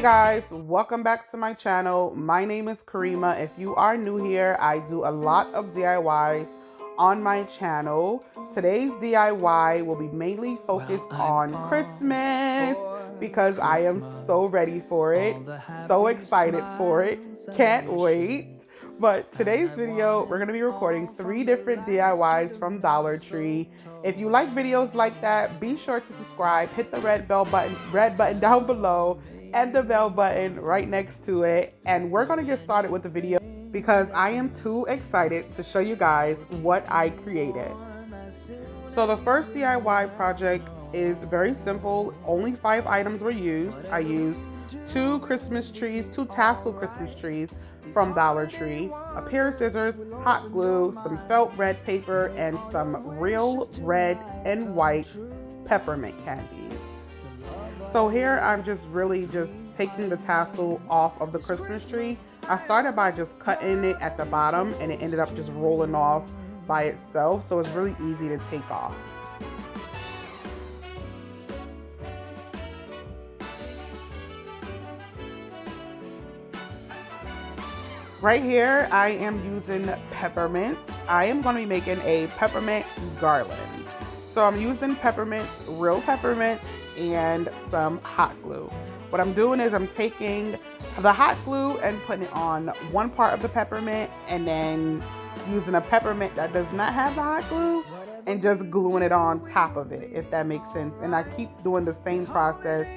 Guys, welcome back to my channel. My name is Karima. If you are new here, I do a lot of DIYs on my channel. Today's DIY will be mainly focused on Christmas because I am so ready for it, so excited for it, can't wait. But today's video, we're going to be recording 3 different DIYs from Dollar Tree. If you like videos like that, be sure to subscribe, hit the red button down below, and the bell button right next to it. And we're going to get started with the video because I am too excited to show you guys what I created. So the first DIY project is very simple. Only 5 items were used. I used 2 Christmas trees, 2 tassel Christmas trees from Dollar Tree, a pair of scissors, hot glue, some felt red paper, and some real red and white peppermint candies. So here I'm just taking the tassel off of the Christmas tree. I started by just cutting it at the bottom and it ended up just rolling off by itself. So it's really easy to take off. Right here, I am using peppermint. I am going to be making a peppermint garland. So I'm using peppermint, real peppermint, and some hot glue. What I'm doing is I'm taking the hot glue and putting it on one part of the peppermint and then using a peppermint that does not have the hot glue and just gluing it on top of it, if that makes sense. And I keep doing the same process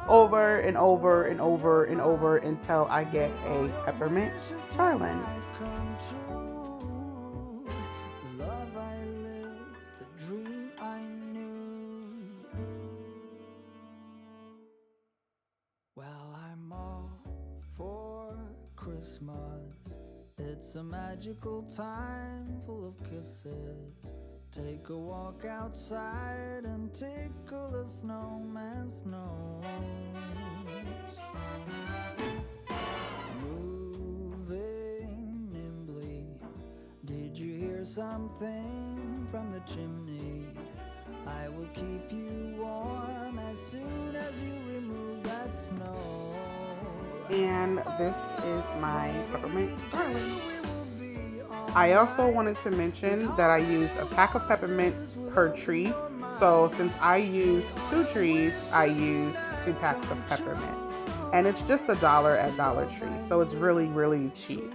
over and over and over and over until I get a peppermint garland. Well, I'm all for Christmas. It's a magical time full of kisses. Take a walk outside and tickle the snowman's nose. Moving nimbly, did you hear something from the chimney? I will keep you warm as soon as you remove that snow. And this is my peppermint garland. I also wanted to mention that I used a pack of peppermint per tree. So since I used 2 trees, I used 2 packs of peppermint. And it's just $1 at Dollar Tree. So it's really, really cheap.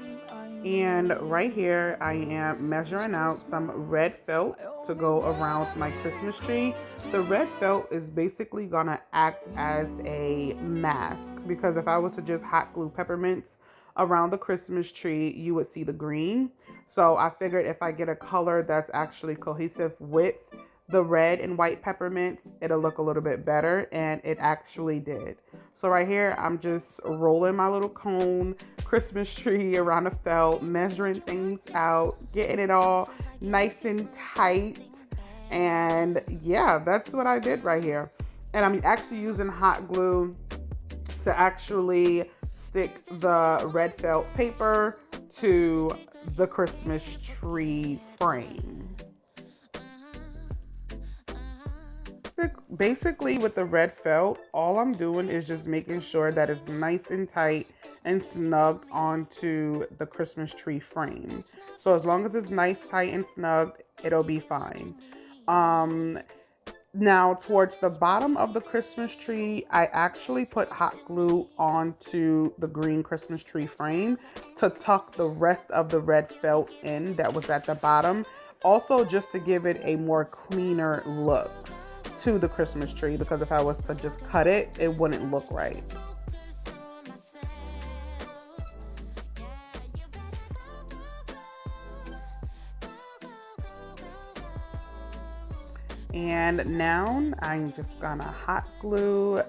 And right here, I am measuring out some red felt to go around my Christmas tree. The red felt is basically gonna act as a mask, because if I was to just hot glue peppermints around the Christmas tree, you would see the green. So I figured if I get a color that's actually cohesive with the red and white peppermints, it'll look a little bit better, and it actually did. So right here, I'm just rolling my little cone Christmas tree around the felt, measuring things out, getting it all nice and tight. And yeah, that's what I did right here. And I'm actually using hot glue to actually stick the red felt paper to the Christmas tree frame. Basically with the red felt, all I'm doing is just making sure that it's nice and tight and snugged onto the Christmas tree frame. So as long as it's nice, tight, and snugged, it'll be fine. Now towards the bottom of the Christmas tree, I actually put hot glue onto the green Christmas tree frame to tuck the rest of the red felt in that was at the bottom. Also just to give it a more cleaner look to the Christmas tree, because if I was to just cut it, it wouldn't look right. And now I'm just gonna hot glue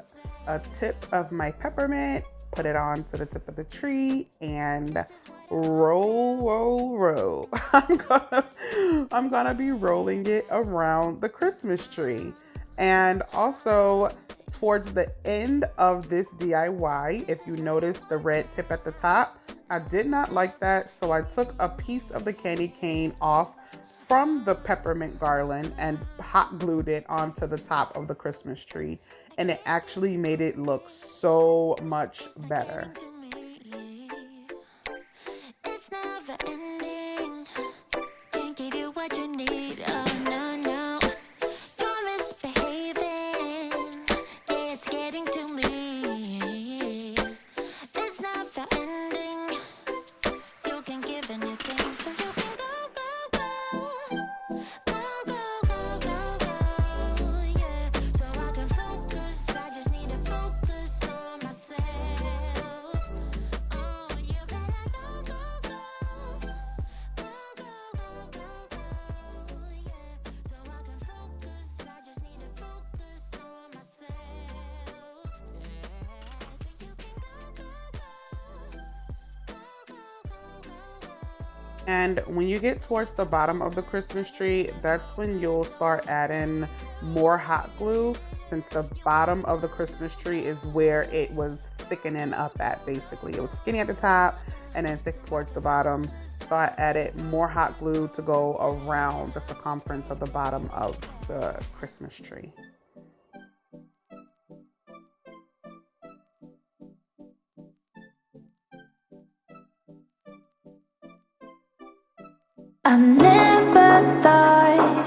a tip of my peppermint, put it onto the tip of the tree, and roll. I'm gonna be rolling it around the Christmas tree. And also towards the end of this DIY, if you notice the red tip at the top, I did not like that, so I took a piece of the candy cane off from the peppermint garland and hot glued it onto the top of the Christmas tree. and it actually made it look so much better. It's never ending. Can't give you what you need. Oh no, no. You're misbehaving. Yeah, it's getting to me. It's never ending. You can give anything, so you can go, go, go. Go, go, go, go, go. Yeah. So I can focus. I just need to focus on myself. Oh, you better go, go, go. Go, go, go, go, go. Yeah. So I can focus. I just need to focus on myself. Yeah. So you can go, go, go. Go, go, go, go, go. And when you get towards the bottom of the Christmas tree, that's when you'll start adding more hot glue, since the bottom of the Christmas tree is where it was thickening up at. Basically, it was skinny at the top and then thick towards the bottom. So I added more hot glue to go around the circumference of the bottom of the Christmas tree. I never thought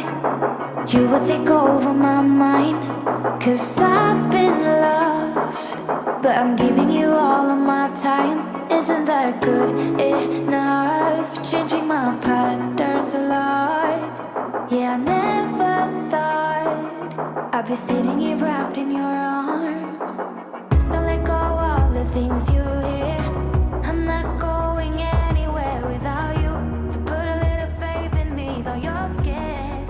you would take over my mind, 'cause I've been lost, but I'm giving you all of my time. Isn't that good enough? Changing my patterns a lot. Yeah, I never thought I'd be sitting here wrapped in your arms. So let go of the things you hear. I'm not going anywhere without you. So put a little faith in me, though you're scared.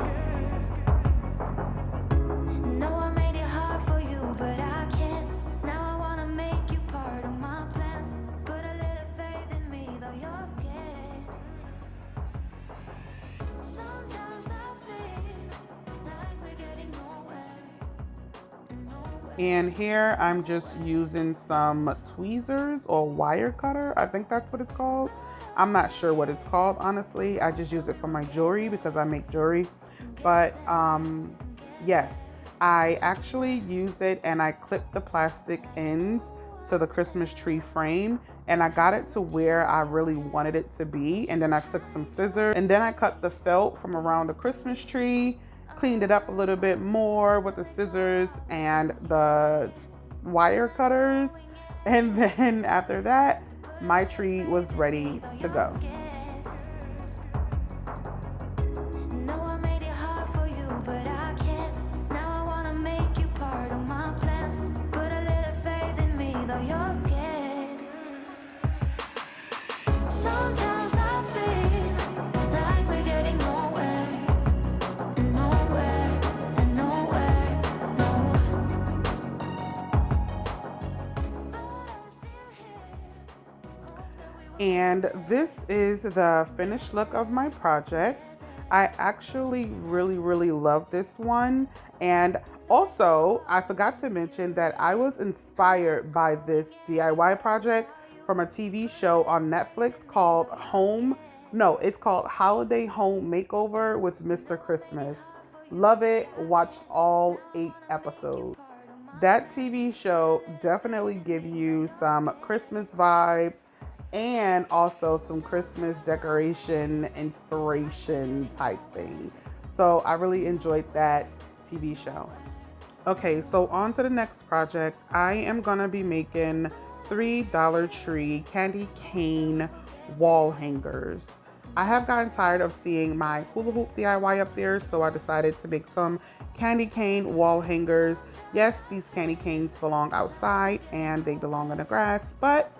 No, I made it hard for you, but I can't. Now I wanna make you part of my plans. Put a little faith in me, though you're scared. Sometimes I feel like we're getting nowhere. And here I'm just using some tweezers or wire cutter. I think that's what it's called. I'm not sure what it's called, honestly. I just use it for my jewelry because I make jewelry. But yes, I actually used it and I clipped the plastic ends to the Christmas tree frame, and I got it to where I really wanted it to be. And then I took some scissors and then I cut the felt from around the Christmas tree, cleaned it up a little bit more with the scissors and the wire cutters. And then after that, my tree was ready to go. No, I made it hard for you, but I can't. Now I wanna make you part of my plans. Put a little faith in me, though you're scared. Sometimes I feel like we're getting nowhere, nowhere, and nowhere, no. But I'm still here. And this is the finished look of my project. I actually really love this one. And also, I forgot to mention that I was inspired by this DIY project from a TV show on Netflix called it's called Holiday Home Makeover with Mr. Christmas. Love it. Watched all 8 episodes. That TV show definitely gives you some Christmas vibes and also some Christmas decoration inspiration type thing. So I really enjoyed that TV show. Okay, so on to the next project. I am gonna be making 3 Dollar Tree candy cane wall hangers. I have gotten tired of seeing my hula hoop DIY up there, so I decided to make some candy cane wall hangers. Yes, these candy canes belong outside and they belong in the grass, but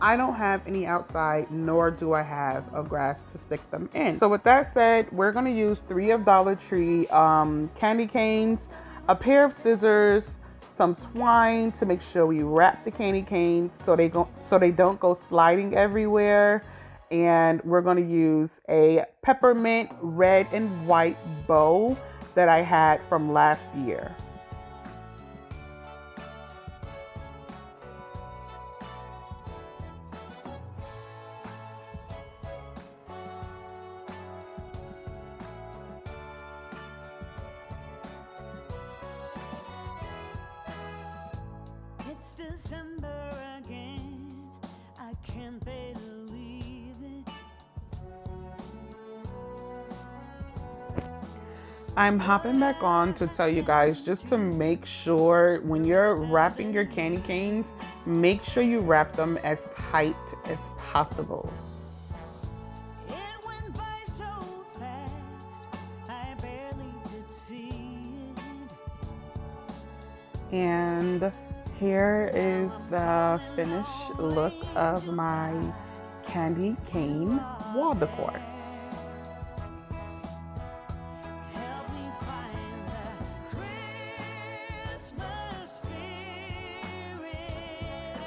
I don't have any outside, nor do I have a grass to stick them in. So with that said, we're gonna use 3 of Dollar Tree candy canes, a pair of scissors, some twine to make sure we wrap the candy canes so they don't go sliding everywhere. And we're gonna use a peppermint red and white bow that I had from last year. It's December again. I can't believe it. I'm hopping back on to tell you guys just to make sure when you're wrapping your candy canes, make sure you wrap them as tight as possible. It went by so fast, I barely did see it. And here is the finished look of my candy cane wall decor. Help me find the Christmas spirit.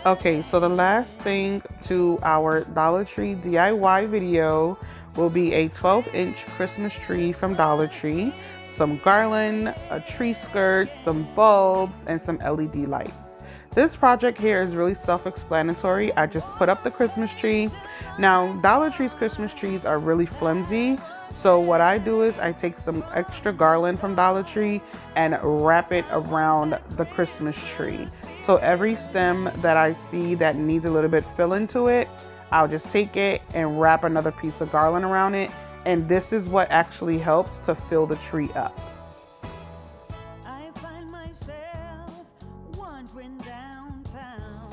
Okay, so the last thing to our Dollar Tree DIY video will be a 12-inch Christmas tree from Dollar Tree, some garland, a tree skirt, some bulbs, and some LED lights. This project here is really self-explanatory. I just put up the Christmas tree. Now, Dollar Tree's Christmas trees are really flimsy. So what I do is I take some extra garland from Dollar Tree and wrap it around the Christmas tree. So every stem that I see that needs a little bit fill into it, I'll just take it and wrap another piece of garland around it. And this is what actually helps to fill the tree up. I find myself wandering downtown,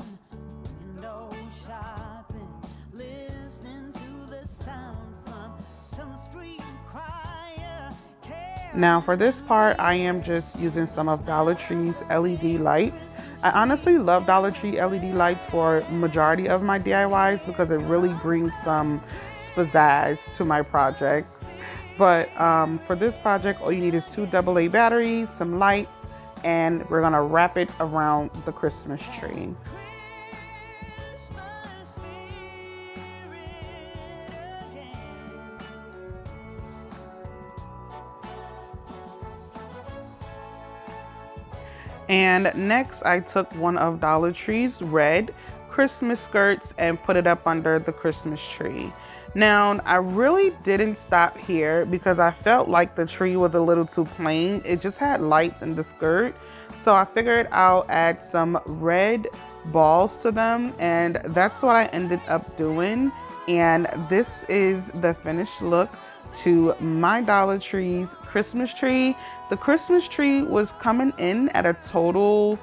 window shopping, listening to the sound from some street crier. Now for this part, I am just using some of Dollar Tree's LED lights. I honestly love Dollar Tree LED lights for majority of my DIYs because it really brings some pizzazz to my projects. But for this project, all you need is 2 AA batteries, some lights, and we're gonna wrap it around the Christmas tree. And next I took one of Dollar Tree's red Christmas skirts and put it up under the Christmas tree. Now, I really didn't stop here because I felt like the tree was a little too plain. It just had lights in the skirt. So I figured I'll add some red balls to them, and that's what I ended up doing. And this is the finished look to my Dollar Tree's Christmas tree. The Christmas tree was coming in at a total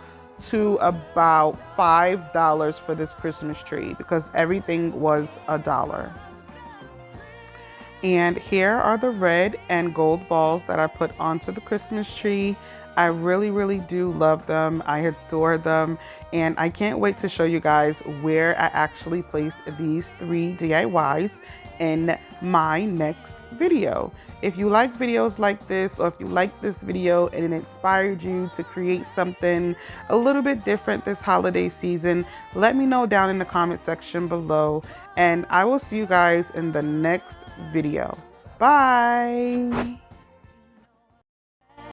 to about $5 for this Christmas tree because everything was $1. And here are the red and gold balls that I put onto the Christmas tree. I really do love them. I adore them. And I can't wait to show you guys where I actually placed these 3 DIYs in my next video. If you like videos like this, or if you like this video and it inspired you to create something a little bit different this holiday season, let me know down in the comment section below, and I will see you guys in the next video. Bye.